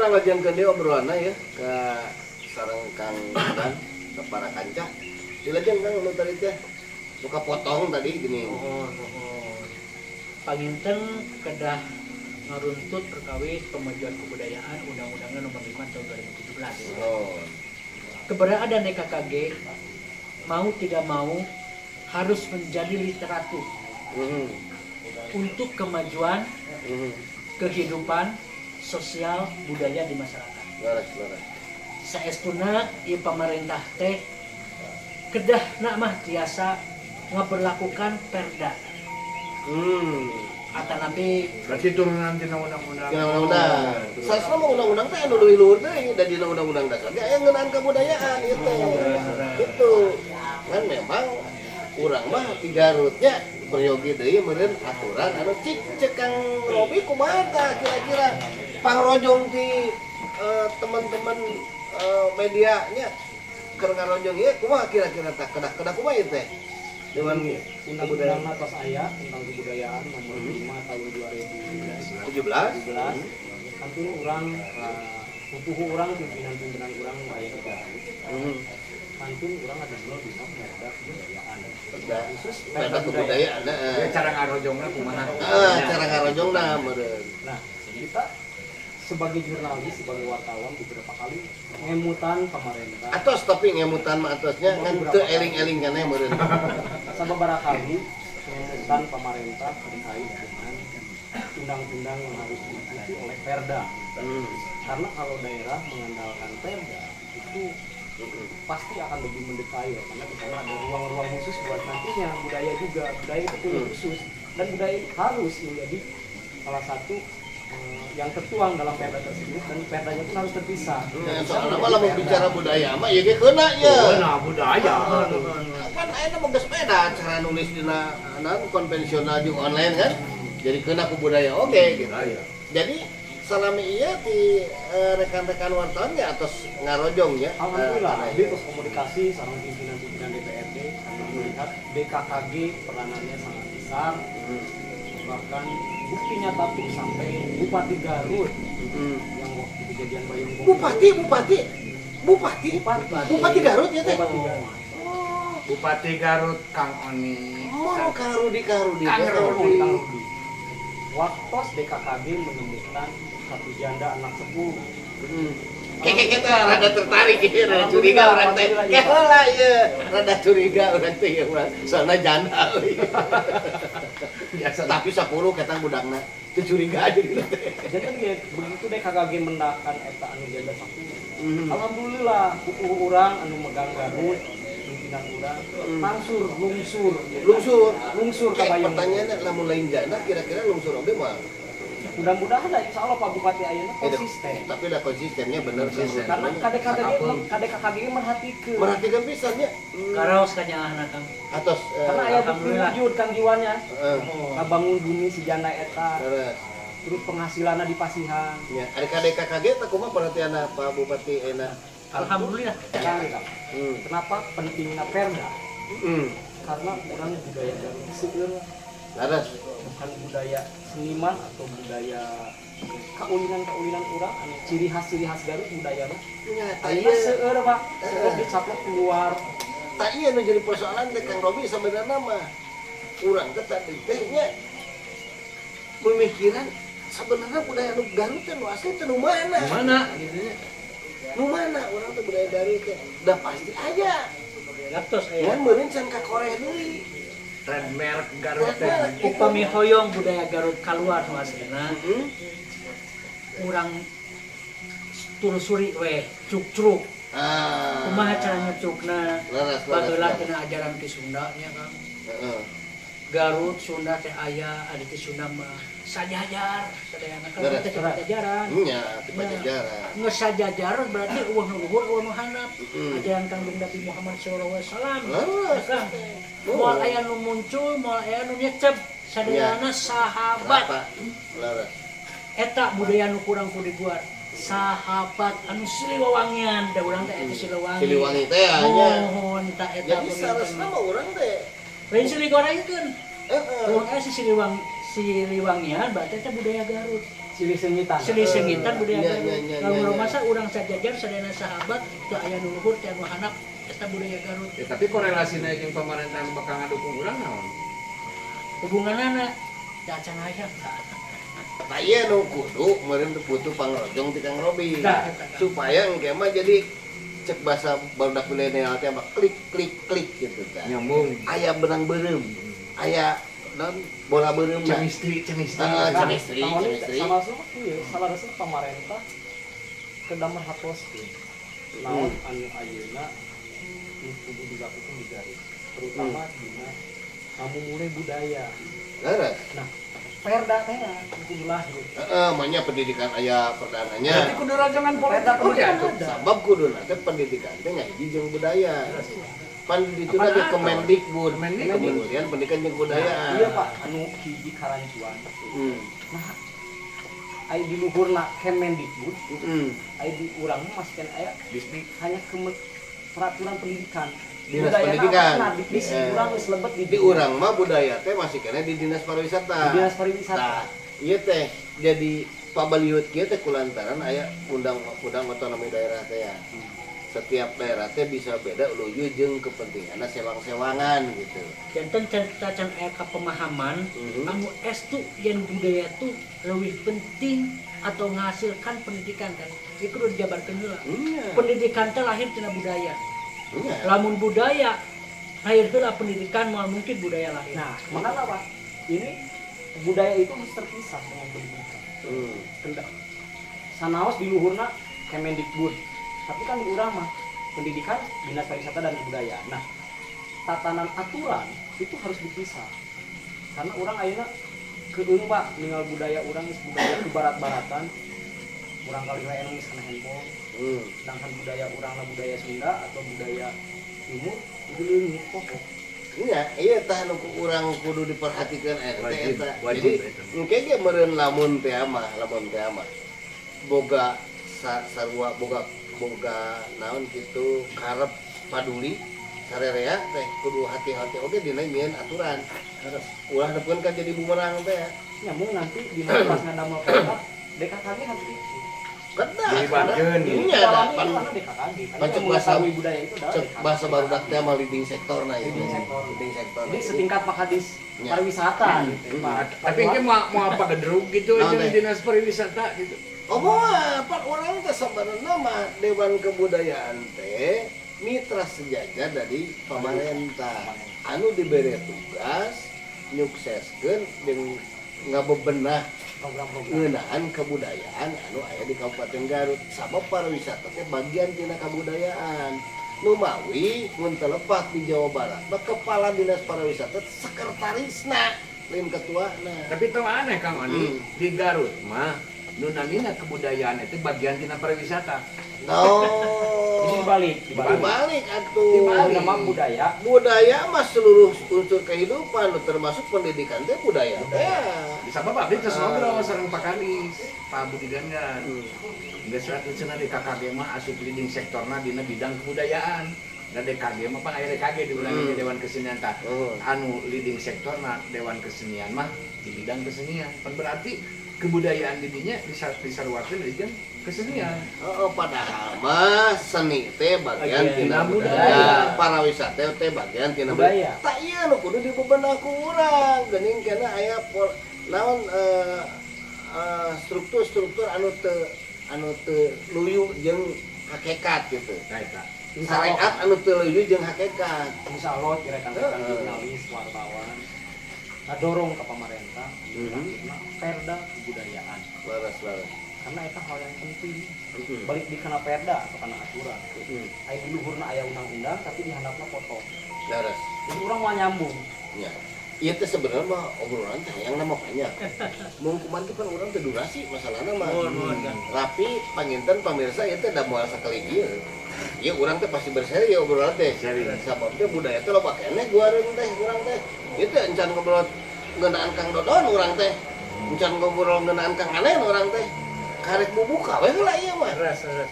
orang ngajengkeun deui obrolanna ya ke sareng Kang Dan ke para kanca. Dilajeng Kang nu tadi teh suka potong tadi gini. Panginten kedah ngaruntut perkawis pemajuan kebudayaan Undang-Undang Nomor 5 Tahun 2017. Keberadaan DKKG mau tidak mau harus menjadi literatur untuk kemajuan kehidupan sosial budaya di masyarakat. Saestuna ieu pemerintah teh kedah mah tiasa ngaberlakukan perda. Atanapi berarti turunan tina undang-undang. Undang-undang. Sastra mah undang-undang teh anu leuwih-leuwih teh da dina undang-undang dasar ge aya ngeunaan kebudayaan ieu teh. Itu kan memang urang mah di Garutnya peryogi deui meureun aturan anu cek Kang Robi kumaha kira-kira pangrojong ti teman-teman medianya keur ngarojong ieu kumaha kira-kira tah kedah kumaha ieu teh? Dewan Undang-Undang atas aya tentang kebudayaan Nomor 5 Tahun 2017. Kantor urang pupuh urang pimpinan-pimpinan urang aya di Garut. Kantor urang ada dua bisa perda kebudayaan. Khusus perda kebudayaan. Cara ngarojongna kumaha? Cara ngarojongna meureun. Nah, kita sebagai jurnalis, sebagai wartawan beberapa kali ngemutan pemerintah. Atos tapi ngemutan mah atosnya kan teu eling-eling kana meureun. Sababaraha kali ngemutan pemerintah terkait dengan undang-undang yang harus diikuti oleh perda. Karena kalau daerah mengandalkan perda itu pasti akan lebih mendetail karena di sana ada ruang-ruang khusus buat nantinya budaya juga. Budaya itu punya khusus dan budaya harus menjadi salah satu yang tertuang dalam perda tersebut dan perdanya pun harus terpisah. Soalnya malah mau bicara budaya mah ya ge keuna nya. Keuna budaya. Kan ayeuna mah geus beda cara nulis dina konvensional jeung online kan. Jadi keuna ku budaya oge gitu. Jadi salami ieu ti rekan-rekan wartawan ge atos ngarojong ya. Alhamdulillah, di terus komunikasi sareng pimpinan-pimpinan DPRD kami melihat DKKG peranannya sangat besar. Bahkan bukti nyata pun sampai Bupati Garut yang waktu kejadian Bayung Bupati Garut ya teh. Bupati Garut Kang Oni. Kang Rudi. Waktu DKKG menemukan satu janda anak 10. Kita rada tertarik ya, rada curiga orang teh. Heula ieu, rada curiga orang teh ya mah. Soalna janda euy. Biasa tapi 10 ketang budakna. Teu curiga aja gitu teh. Jadi begitu DKKG mendahkan eta anu janda 10. Alhamdulillah pupuh urang anu megang Garut pimpinan urang lungsur ka Bayung. Pertanyaannya lamun lain janda kira-kira lungsur oge mah. Mudah-mudahan insya Allah Pak Bupati ayeuna konsisten. Tapi lah konsistennya bener sih. Karena KDKKG merhatikan pisannya. Karaos kanyaahna Kang. Atos karena aya bukti wujud Kang jiwanya. Kabangun bumi si janda eta. Terus penghasilanna dipasihan. Ya, ada KDKKG teh kumaha perhatianna Pak Bupati enak. Alhamdulillah. Kenapa pentingnya perda? Karena orang budaya dari seueur laras bukan budaya seniman atau budaya kaulinan urang anu ciri khas Garut budaya mah. Aya seueur Pak, seueur dicaplok keluar. Tah ieu nu jadi persoalan teh Kang Robi sebenarnya mah urang teh tadi teh nya pemikiran sebenarnya budaya nu Garut teh nu asli teh nu mana? Mana gitu nya. Nu mana urang teh budaya Garut teh? Da pasti aya. Gatos aya. Mun meureun can ka Korea deui. Trademark Garut teh. Upami hoyong budaya Garut kaluar nu aslina. Urang tulusuri we cuk-cuk. Kumaha cara nyucukna? Baheula tina ajaran ti Sunda nya Kang. Garut Sunda teh aya adi ti Sunda mah sajajar sadayana kan teh sajajaran. Nya sajajaran. Nges sajajar berarti eueuh nu luhur eueuh nu handap. Ajaran Kangjeng Nabi Muhammad sallallahu alaihi wasallam. Moal aya nu muncul, moal aya nu nyecep sadayana sahabat. Eta budaya nu kurang kudu dibuat. Sahabat anu siliwangian da urang teh eta siliwangi. Siliwangi teh nya. Mohon ta eta. Jadi saresna mah urang teh lain siligoreungkeun. Urang aya siliwangian berarti eta budaya Garut. silih sengitan budaya Nya, Garut. nya, nya, Lamun nya, nya. masa urang sajajar sadayana sahabat teu aya nu luhur teh anu handap eta budaya Garut. Ya, tapi korelasinya jeung pemerintah bakal ngadukung urang naon? Hubunganana da can aya. Nah iya nu kudu meureun butuh pangrojong ti Kang Robi. Nah. Supaya engke mah jadi cek bahasa barudak milenial teh mah klik klik klik gitu tah. Nyambung. Aya benang beureum, aya non bola beureum. Chemistry. Chemistry. salah resep pemerintah kedamar hapuskeun naon anu ayeuna nu kudu dilakukan di Garut terutama dina mulai budaya. Leres. Nah, perda teh kudu lahir. Manya pendidikan aya perdananya. Berarti kudu rajongan politik Perda oke atuh. ada. Sabab kuduna teh pendidikan teh ngahiji jeung budaya. Pan itu lagi Kemendikbud, kemudian pendidikan jeung kebudayaan. Iya Pak, anu hiji karancuan. Nah, ai di luhurna Kemendikbud, ai di urang masih kan aya Bisnis. hanya peraturan pendidikan. Dinas Budayana pendidikan. apa? Nah, di urang geus lebet Di urang mah budaya teh masih kena di dinas pariwisata. Di dinas pariwisata. Tah, ieu teh jadi pabaliut kieu teh kulantaran aya undang-undang otonomi daerah teh ya. Setiap daerah teh bisa beda luyu jeung kepentinganna sewang-sewangan gitu. Janten cerita can aya pemahaman anu estu yen budaya tuh leuwih penting atau menghasilkan pendidikan kan. Ieu kudu dijabarkeun heula. Pendidikan teh lahir tina budaya. Lamun budaya lahir heula pendidikan moal mungkin budaya lahir. Nah, makanya Pak, ini budaya itu harus terpisah dengan pendidikan. Sanaos di luhurna Kemendikbud. Tapi kan di urang mah pendidikan, dinas pariwisata dan kebudayaan. Nah, tatanan aturan itu harus dipisah. Karena urang ayeuna keung Pak, ninggal budaya urang geus budaya ke barat-baratan. Urang kali we anu geus kana handphone. Sedangkan budaya urangna budaya Sunda atau budaya Timur itu leungit pokok. Iya tah nu urang kudu diperhatikeun eta. Wajib. Jadi engke ge meureun lamun teh mah, boga sarua boga naon kitu karep paduli sarerea teh kudu hati-hati oge dina nyieun aturan. Ulah nepikeun kan jadi bumerang teh. Nyambung nanti di pas ngandamel kota DKKG harus itu. Kedah. Dilibatkeun. Iya dapan DKKG. Pancet budaya itu adalah cek DKKG. bahasa barudak teh mah leading sektorna itu. Leading sektor. Leading sektor. Jadi setingkat Pak Kadis Ya. pariwisata gitu Pak. Tapi engke mau apa gedruk gitu Naon jeung teh? dinas pariwisata gitu. Pak orang teh sebenarnya mah Dewan Kebudayaan teh mitra sejajar dari pemerintah. Anu diberi tugas nyukseskeun jeung ngabebenah Program-program. ngeunaan kebudayaan anu aya di Kabupaten Garut. Sabab pariwisata teh bagian tina kebudayaan. Nu mawi mun telepat di Jawa Barat, mah kepala dinas pariwisata sekretarisna lain ketuana. Tapi teu aneh Kang Oni, di Garut mah nu namina kebudayaan itu bagian tina pariwisata. Jadi dibalik. Dibalik atuh. Dibalik nama budaya. Budaya mah seluruh unsur kehidupan termasuk pendidikan teh budaya. Bisa bapak abdi terus ngobrol sareng Pak Kadis, Pak Budi Ganggan. Geus atuh cenah di KKG mah asup leading sektorna dina bidang kebudayaan. Dan DKG mah aya DKG di urang Dewan Kesenian tah. Anu leading sektorna Dewan Kesenian mah di bidang kesenian. Pan berarti kebudayaan didinya disaruakeun jeung kesenian. Padahal mah seni teh bagian tina budaya, budaya. pariwisata teh bagian tina Budaya. Tak iya nu kudu dibebenah ku urang, geuning kana aya naon struktur-struktur anu teu luyu jeung hakikat gitu. Nah eta. Syariat anu teu luyu jeung hakikat. Insya Allah rekan-rekan jurnalis, wartawan dorong ke pemerintah perda kebudayaan. Laras. Karena itu hal yang penting. Balik di kana perda atau kana aturan. Aya di luhurna aya undang-undang tapi di handapna potong. Laras. Jadi urang mau nyambung. Ya. Iya teh sebenarnya mah obrolan teh yang nama banyak. Mun kumaha kan urang teh durasi masalahna mah. Rapi panginten pamirsa ieu teh da moal sakali ieu. Ieu urang teh pasti berseri ya obrolan teh. Sabab teh budaya teh loba keneh guareun teh urang teh. Ieu teh encan ngobrol ngeunaan Kang Dodon urang teh. Encan ngobrol ngeunaan Kang Anen urang teh. Karek bubuka we heula ieu mah.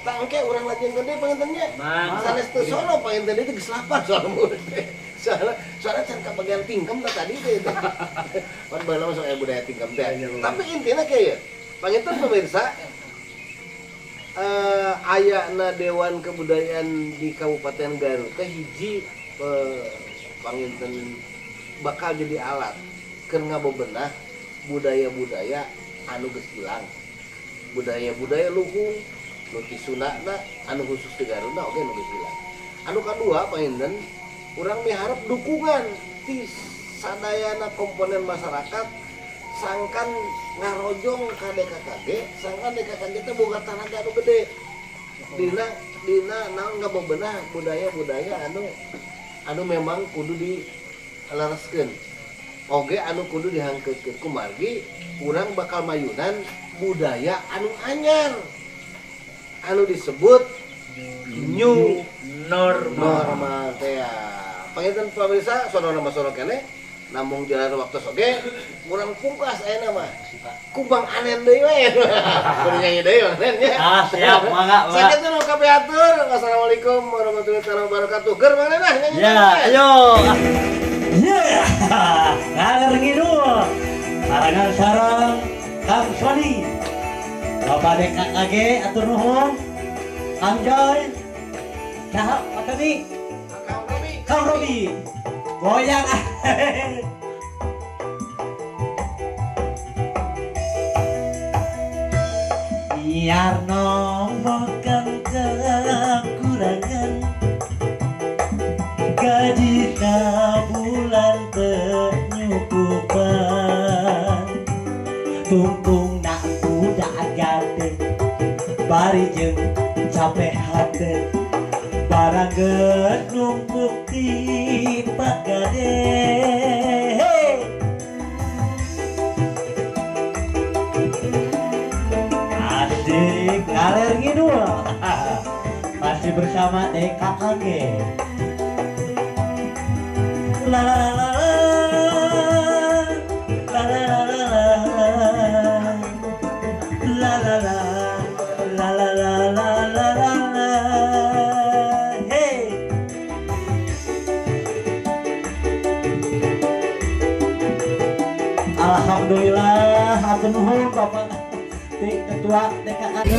Tah engke urang lajeng gede pangintennya. Sanes teu sono panginten ieu teh geus lapan soal murid teh. Soalnya can bagian tingkem tadi teh. Pan baheula masuk budaya tingkem teh. Tapi intinya kayak Panginten pemirsa, ayana Dewan Kebudayaan di Kabupaten Garut teh hiji panginten bakal jadi alat keur ngabebenah budaya-budaya anu geus ilang. Budaya-budaya luhung nu ti Sundana anu khusus di Garutna oge nu geus ilang. Anu kadua panginten urang miharep dukungan ti sadayana komponen masyarakat sangkan ngarojong ka DKKG, sangkan DKKG teh boga tanaga anu gede. Dina naon ngabebenah budaya-budaya anu memang kudu dilereskeun. Oge anu kudu dihangkeutkeun kumargi urang bakal mayunan budaya anu anyar. Anu disebut new normal teh. Panginten pemirsa, saudara masoro kene namung jalan waktu soge kurang pungkas ayeuna mah kubang anen deui we kudu nyanyi deui anen nya siap mangga sakitu nu kapiatur. Wassalamualaikum warahmatullahi wabarakatuh. Keur manehna nyanyi ya ayo ya ngaler ngidul karangan sareng Kang Sony Bapak DKKG atur nuhun Kang Joy saha tadi Kang Robi goyang biar nombokan kekurangan gaji bulan penyukupan tungtung nak budak gade bari jeung capek hati barang numpuk di pagade asik ngaler ngidul masih bersama DKKG la la la la la la la la la la la la la alhamdulillah hatur nuhun Bapak Ketua DKKG.